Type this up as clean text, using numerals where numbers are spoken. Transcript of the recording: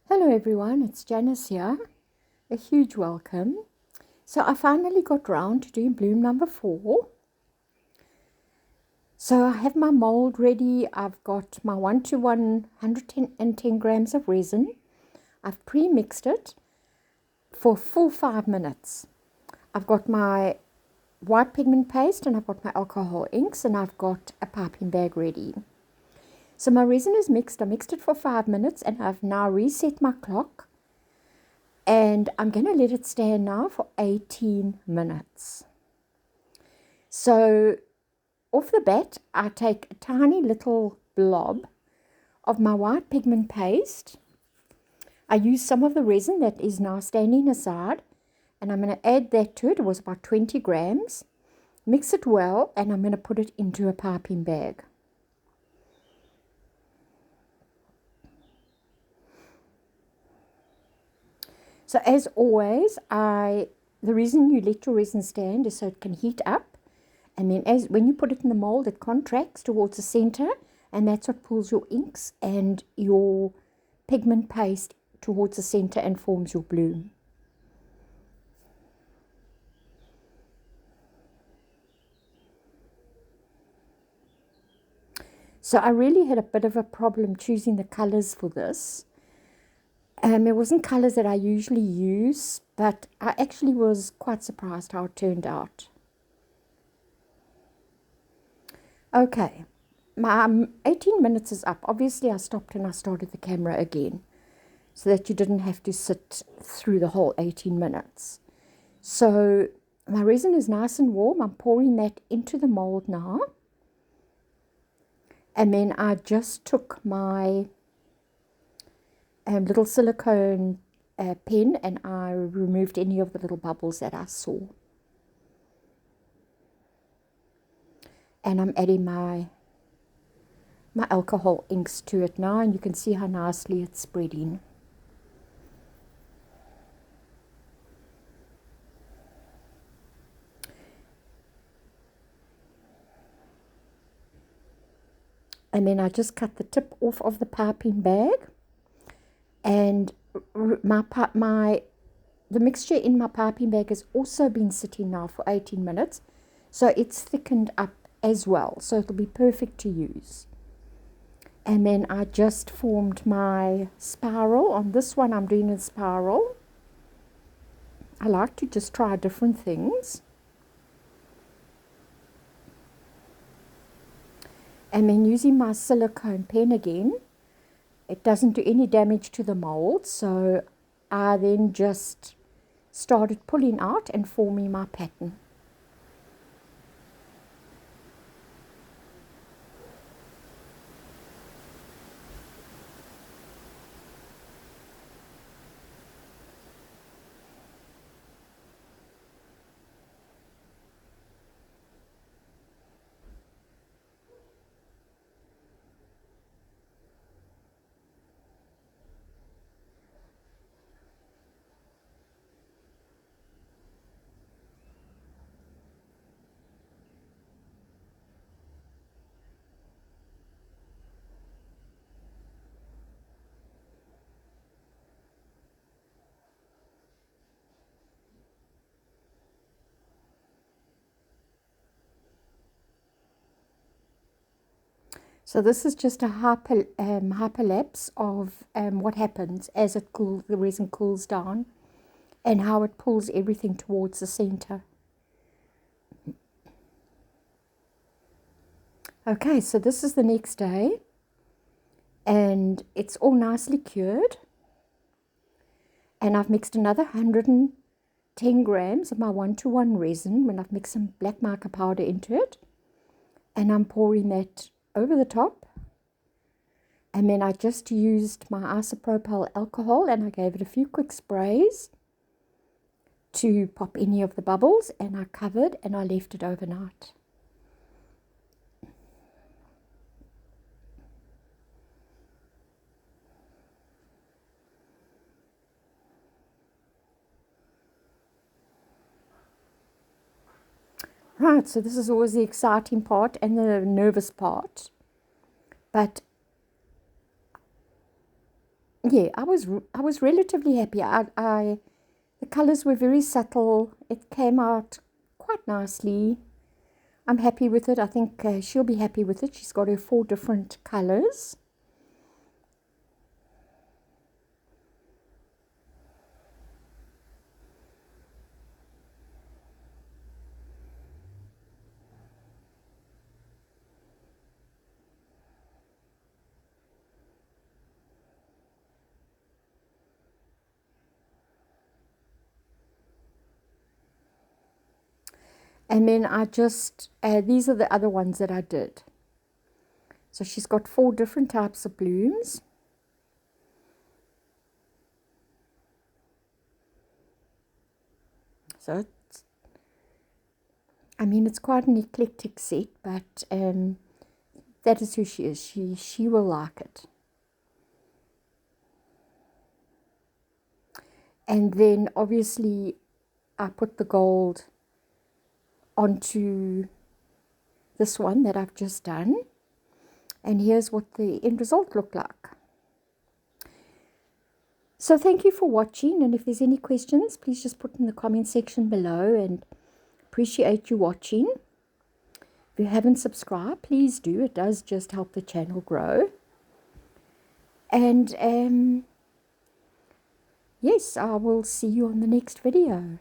Hello everyone, it's Janice here. A huge welcome. So I finally got round to doing bloom number 4. So I have my mold ready. I've got my 1:1 110 grams of resin. I've pre-mixed it for full 5 minutes. I've got my white pigment paste and I've got my alcohol inks and I've got a piping bag ready. So my resin is mixed. I mixed it for 5 minutes and I've now reset my clock. And I'm going to let it stand now for 18 minutes. So off the bat, I take a tiny little blob of my white pigment paste. I use some of the resin that is now standing aside, and I'm going to add that to it. It was about 20 grams. Mix it well, and I'm going to put it into a piping bag. So as always, the reason you let your resin stand is so it can heat up, and then when you put it in the mold, it contracts towards the center, and that's what pulls your inks and your pigment paste towards the center and forms your bloom. So I really had a bit of a problem choosing the colors for this. It wasn't colors that I usually use, but I actually was quite surprised how it turned out. Okay, my 18 minutes is up. Obviously, I stopped and I started the camera again so that you didn't have to sit through the whole 18 minutes. So my resin is nice and warm. I'm pouring that into the mold now. And then I just took my little silicone pen and I removed any of the little bubbles that I saw. And I'm adding my alcohol inks to it now, and you can see how nicely it's spreading. And then I just cut the tip off of the piping bag, and the mixture in my piping bag has also been sitting now for 18 minutes, so it's thickened up as well, so it'll be perfect to use. And then I just formed my spiral. On this one I'm doing a spiral. I like to just try different things. And then using my silicone pen again, it doesn't do any damage to the mold, so I then just started pulling out and forming my pattern. So this is just a hyperlapse of what happens as the resin cools down and how it pulls everything towards the center. Okay, so this is the next day, and it's all nicely cured. And I've mixed another 110 grams of my 1:1 resin when I've mixed some black mica powder into it. And I'm pouring that over the top. And then I just used my isopropyl alcohol and I gave it a few quick sprays to pop any of the bubbles, and I covered and I left it overnight. Right, so this is always the exciting part and the nervous part. But yeah, I was relatively happy. The colors were very subtle. It came out quite nicely. I'm happy with it. I think she'll be happy with it. She's got her 4 different colors. And then I just, these are the other ones that I did. So she's got 4 different types of blooms. So it's, I mean, it's quite an eclectic set, but that is who she is. She will like it. And then obviously I put the gold onto this one that I've just done. And here's what the end result looked like. So thank you for watching, and if there's any questions, please just put in the comment section below, and appreciate you watching. If you haven't subscribed, please do. It does just help the channel grow. And yes, I will see you on the next video.